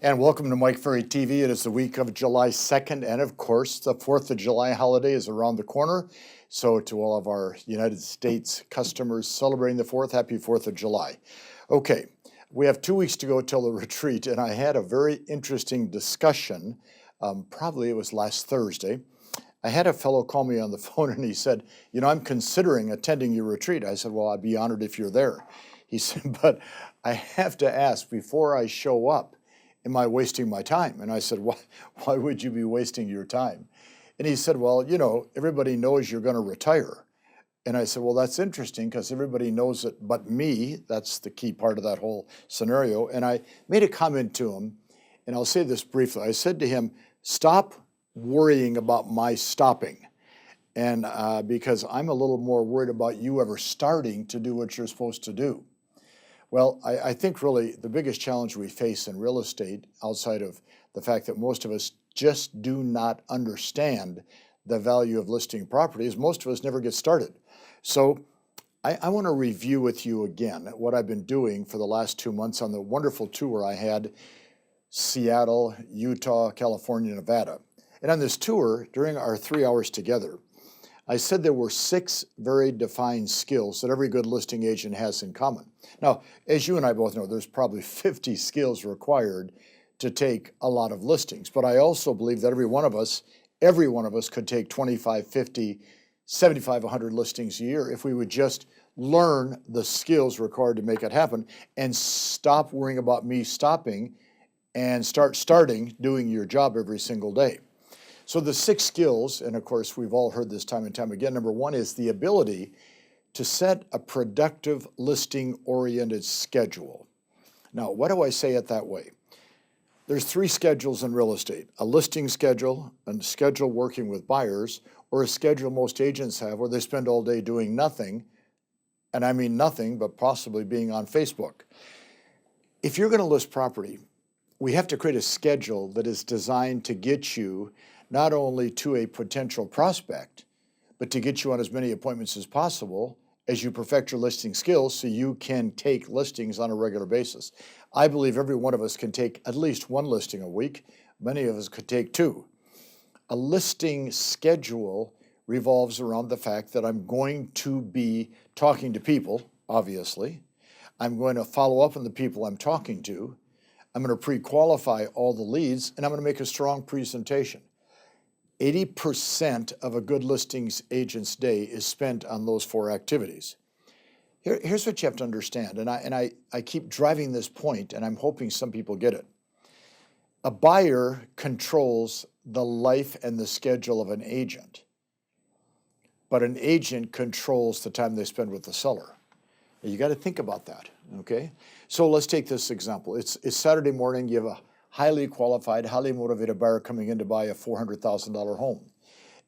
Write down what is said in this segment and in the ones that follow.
And welcome to Mike Ferry TV. It is the week of July 2nd, and of course, the 4th of July holiday is around the corner. So to all of our United States customers celebrating the 4th, happy 4th of July. Okay, we have 2 weeks to go till the retreat, and I had a very interesting discussion, probably it was last Thursday. I had a fellow call me on the phone and he said, you know, I'm considering attending your retreat. I said, well, I'd be honored if you're there. He said, but I have to ask before I show up, am I wasting my time? And I said, why would you be wasting your time? And he said, well, you know, everybody knows you're going to retire. And I said, well, that's interesting because everybody knows it but me. That's the key part of that whole scenario. And I made a comment to him, and I'll say this briefly. I said to him, stop worrying about my stopping. And because I'm a little more worried about you ever starting to do what you're supposed to do. Well, I think really the biggest challenge we face in real estate, outside of the fact that most of us just do not understand the value of listing property, is most of us never get started. So I want to review with you again what I've been doing for the last 2 months on the wonderful tour I had, Seattle, Utah, California, Nevada. And on this tour, during our 3 hours together, I said there were 6 very defined skills that every good listing agent has in common. Now, as you and I both know, there's probably 50 skills required to take a lot of listings. But I also believe that every one of us could take 25, 50, 75, 100 listings a year if we would just learn the skills required to make it happen and stop worrying about me stopping and starting doing your job every single day. So the 6 skills, and of course we've all heard this time and time again, number 1 is the ability to set a productive listing-oriented schedule. Now, why do I say it that way? There's 3 schedules in real estate: a listing schedule, a schedule working with buyers, or a schedule most agents have where they spend all day doing nothing, and I mean nothing but possibly being on Facebook. If you're going to list property, we have to create a schedule that is designed to get you not only to a potential prospect, but to get you on as many appointments as possible as you perfect your listing skills so you can take listings on a regular basis. I believe every one of us can take at least 1 listing a week. Many of us could take 2. A listing schedule revolves around the fact that I'm going to be talking to people, obviously. I'm going to follow up on the people I'm talking to. I'm going to pre-qualify all the leads, and I'm going to make a strong presentation. 80% of a good listings agent's day is spent on those 4 activities. Here's what you have to understand, and I keep driving this point, and I'm hoping some people get it. A buyer controls the life and the schedule of an agent, but an agent controls the time they spend with the seller. You got to think about that, okay? So let's take this example. It's Saturday morning. You have a highly qualified, highly motivated buyer coming in to buy a $400,000 home.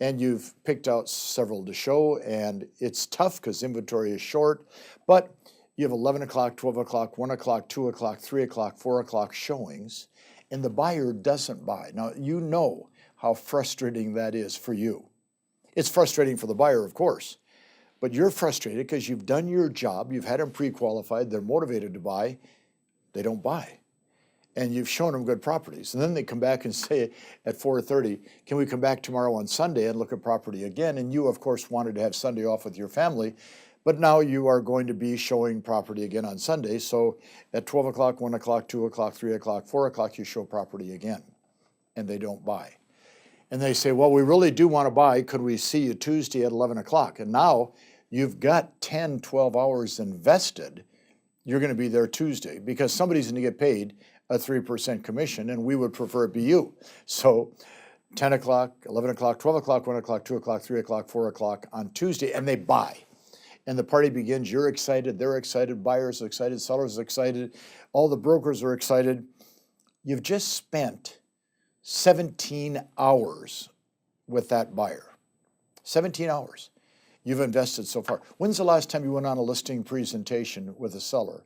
And you've picked out several to show, and it's tough because inventory is short, but you have 11 o'clock, 12 o'clock, 1 o'clock, 2 o'clock, 3 o'clock, 4 o'clock showings, and the buyer doesn't buy. Now, you know how frustrating that is for you. It's frustrating for the buyer, of course, but you're frustrated because you've done your job, you've had them pre-qualified, they're motivated to buy, they don't buy. And you've shown them good properties. And then they come back and say at 4:30, can we come back tomorrow on Sunday and look at property again? And you, of course, wanted to have Sunday off with your family, but now you are going to be showing property again on Sunday. So at 12 o'clock, 1 o'clock, 2 o'clock, 3 o'clock, 4 o'clock, you show property again, and they don't buy. And they say, well, we really do want to buy. Could we see you Tuesday at 11 o'clock? And now you've got 10, 12 hours invested. You're going to be there Tuesday because somebody's going to get paid a 3% commission, and we would prefer it be you. So 10 o'clock, 11 o'clock, 12 o'clock, 1 o'clock, 2 o'clock, 3 o'clock, 4 o'clock on Tuesday, and they buy. And the party begins. You're excited. They're excited. Buyers are excited. Sellers are excited. All the brokers are excited. You've just spent 17 hours with that buyer. 17 hours you've invested so far. When's the last time you went on a listing presentation with a seller,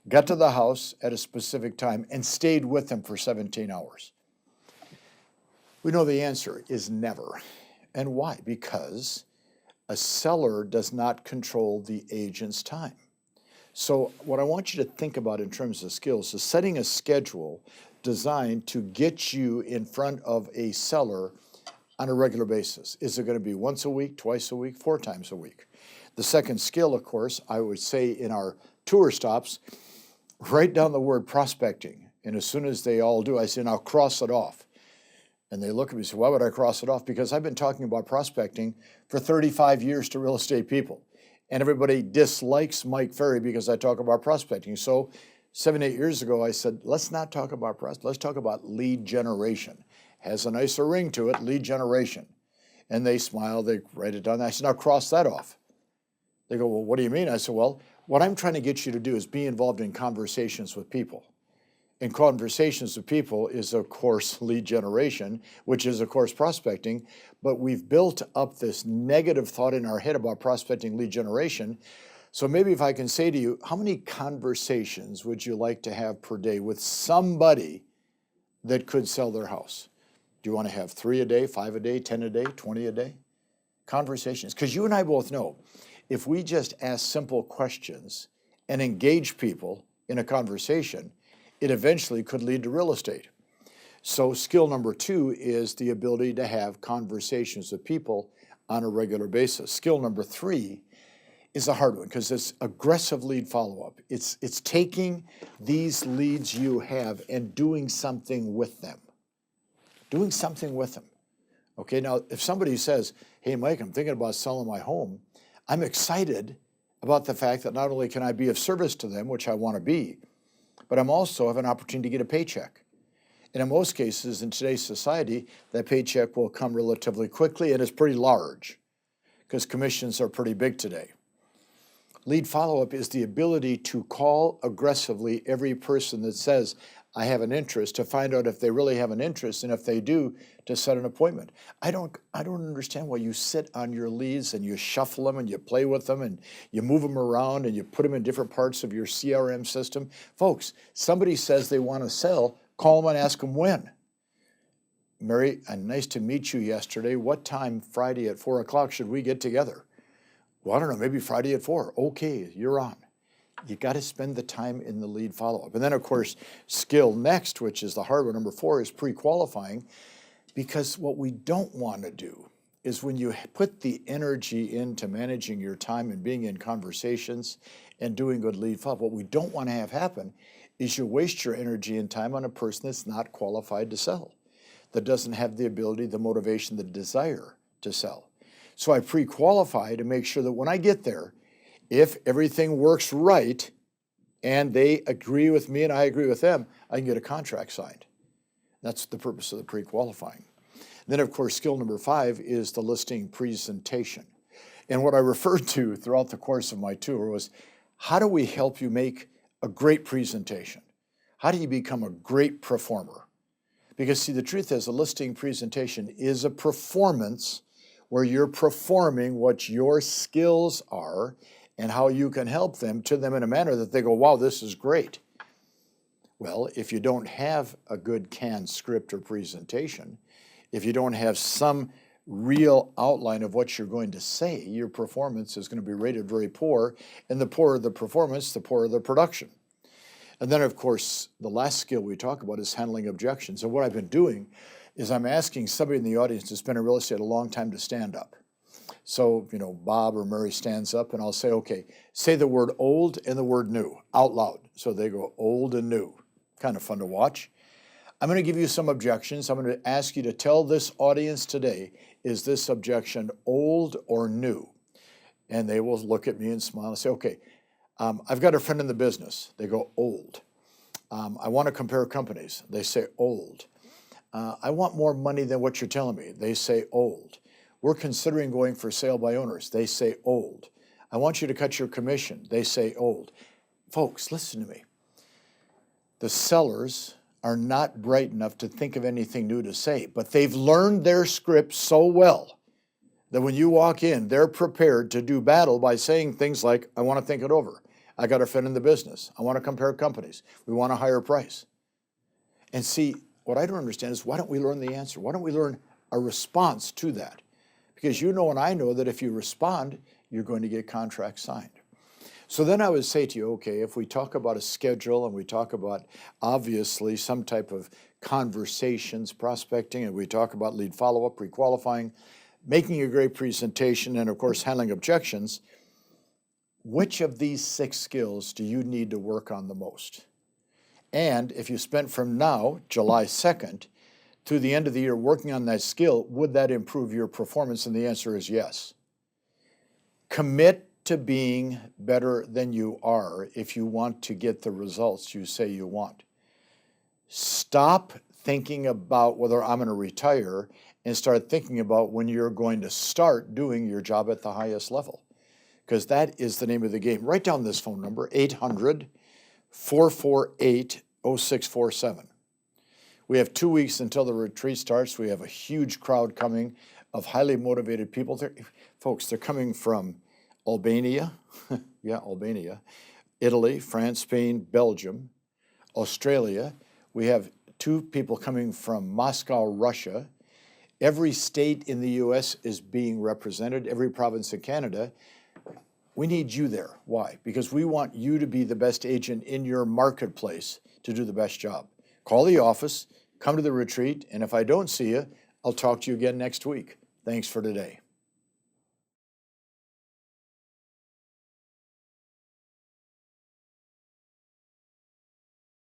got to the house at a specific time, and stayed with them for 17 hours? We know the answer is never. And why? Because a seller does not control the agent's time. So what I want you to think about in terms of skills is setting a schedule designed to get you in front of a seller on a regular basis? Is it going to be once a week, twice a week, 4 times a week? The second skill, of course, I would say in our tour stops, write down the word prospecting. And as soon as they all do, I say, now cross it off. And they look at me and say, why would I cross it off? Because I've been talking about prospecting for 35 years to real estate people. And everybody dislikes Mike Ferry because I talk about prospecting. So 7, 8 years ago, I said, let's not talk about prospecting. Let's talk about lead generation. Has a nicer ring to it, lead generation. And they smile, they write it down. I said, now cross that off. They go, well, what do you mean? I said, well, what I'm trying to get you to do is be involved in conversations with people. And conversations with people is, of course, lead generation, which is, of course, prospecting. But we've built up this negative thought in our head about prospecting lead generation. So maybe if I can say to you, how many conversations would you like to have per day with somebody that could sell their house? Do you want to have 3 a day, 5 a day, 10 a day, 20 a day? Conversations. Because you and I both know, if we just ask simple questions and engage people in a conversation, it eventually could lead to real estate. So skill number 2 is the ability to have conversations with people on a regular basis. Skill number 3 is a hard one because it's aggressive lead follow-up. It's taking these leads you have and doing something with them. Doing something with them. Okay, now if somebody says, hey Mike, I'm thinking about selling my home, I'm excited about the fact that not only can I be of service to them, which I want to be, but I'm also have an opportunity to get a paycheck. And in most cases in today's society, that paycheck will come relatively quickly and it's pretty large because commissions are pretty big today. Lead follow-up is the ability to call aggressively every person that says, I have an interest, to find out if they really have an interest, and if they do, to set an appointment. I don't understand why you sit on your leads and you shuffle them and you play with them and you move them around and you put them in different parts of your CRM system. Folks, somebody says they want to sell, call them and ask them when. Mary, nice to meet you yesterday. What time Friday at 4 o'clock should we get together? Well, I don't know, maybe Friday at 4. Okay, you're on. You got to spend the time in the lead follow-up. And then, of course, skill next, which is the hard one, number 4, is pre-qualifying, because what we don't want to do is when you put the energy into managing your time and being in conversations and doing good lead follow-up, what we don't want to have happen is you waste your energy and time on a person that's not qualified to sell, that doesn't have the ability, the motivation, the desire to sell. So I pre-qualify to make sure that when I get there, if everything works right and they agree with me and I agree with them, I can get a contract signed. That's the purpose of the pre-qualifying. Then, of course, skill number 5 is the listing presentation. And what I referred to throughout the course of my tour was, how do we help you make a great presentation? How do you become a great performer? Because, see, the truth is a listing presentation is a performance where you're performing what your skills are and how you can help them to them in a manner that they go, wow, this is great. Well, if you don't have a good canned script or presentation, if you don't have some real outline of what you're going to say, your performance is going to be rated very poor, and the poorer the performance, the poorer the production. And then, of course, the last skill we talk about is handling objections. And what I've been doing is I'm asking somebody in the audience that's been in real estate a long time to stand up. So, you know, Bob or Mary stands up and I'll say, okay, say the word old and the word new out loud. So they go old and new. Kind of fun to watch. I'm going to give you some objections. I'm going to ask you to tell this audience today, is this objection old or new? And they will look at me and smile and say, okay, I've got a friend in the business. They go old. I want to compare companies. They say old. I want more money than what you're telling me. They say old. We're considering going for sale by owners. They say old. I want you to cut your commission. They say old. Folks, listen to me. The sellers are not bright enough to think of anything new to say, but they've learned their script so well that when you walk in, they're prepared to do battle by saying things like, I want to think it over. I got a friend in the business. I want to compare companies. We want a higher price. And see, what I don't understand is, why don't we learn the answer? Why don't we learn a response to that? Because you know and I know that if you respond, you're going to get contracts signed. So then I would say to you, okay, if we talk about a schedule and we talk about obviously some type of conversations, prospecting, and we talk about lead follow-up, pre-qualifying, making a great presentation, and of course handling objections, which of these 6 skills do you need to work on the most? And if you spent from now, July 2nd, through the end of the year working on that skill, would that improve your performance? And the answer is yes. Commit to being better than you are if you want to get the results you say you want. Stop thinking about whether I'm going to retire and start thinking about when you're going to start doing your job at the highest level, because that is the name of the game. Write down this phone number, 800-448-0647. We have 2 weeks until the retreat starts. We have a huge crowd coming of highly motivated people. Folks, they're coming from Albania, Albania, Italy, France, Spain, Belgium, Australia. We have 2 people coming from Moscow, Russia. Every state in the U.S. is being represented, every province in Canada. We need you there. Why? Because we want you to be the best agent in your marketplace to do the best job. Call the office, come to the retreat, and if I don't see you, I'll talk to you again next week. Thanks for today.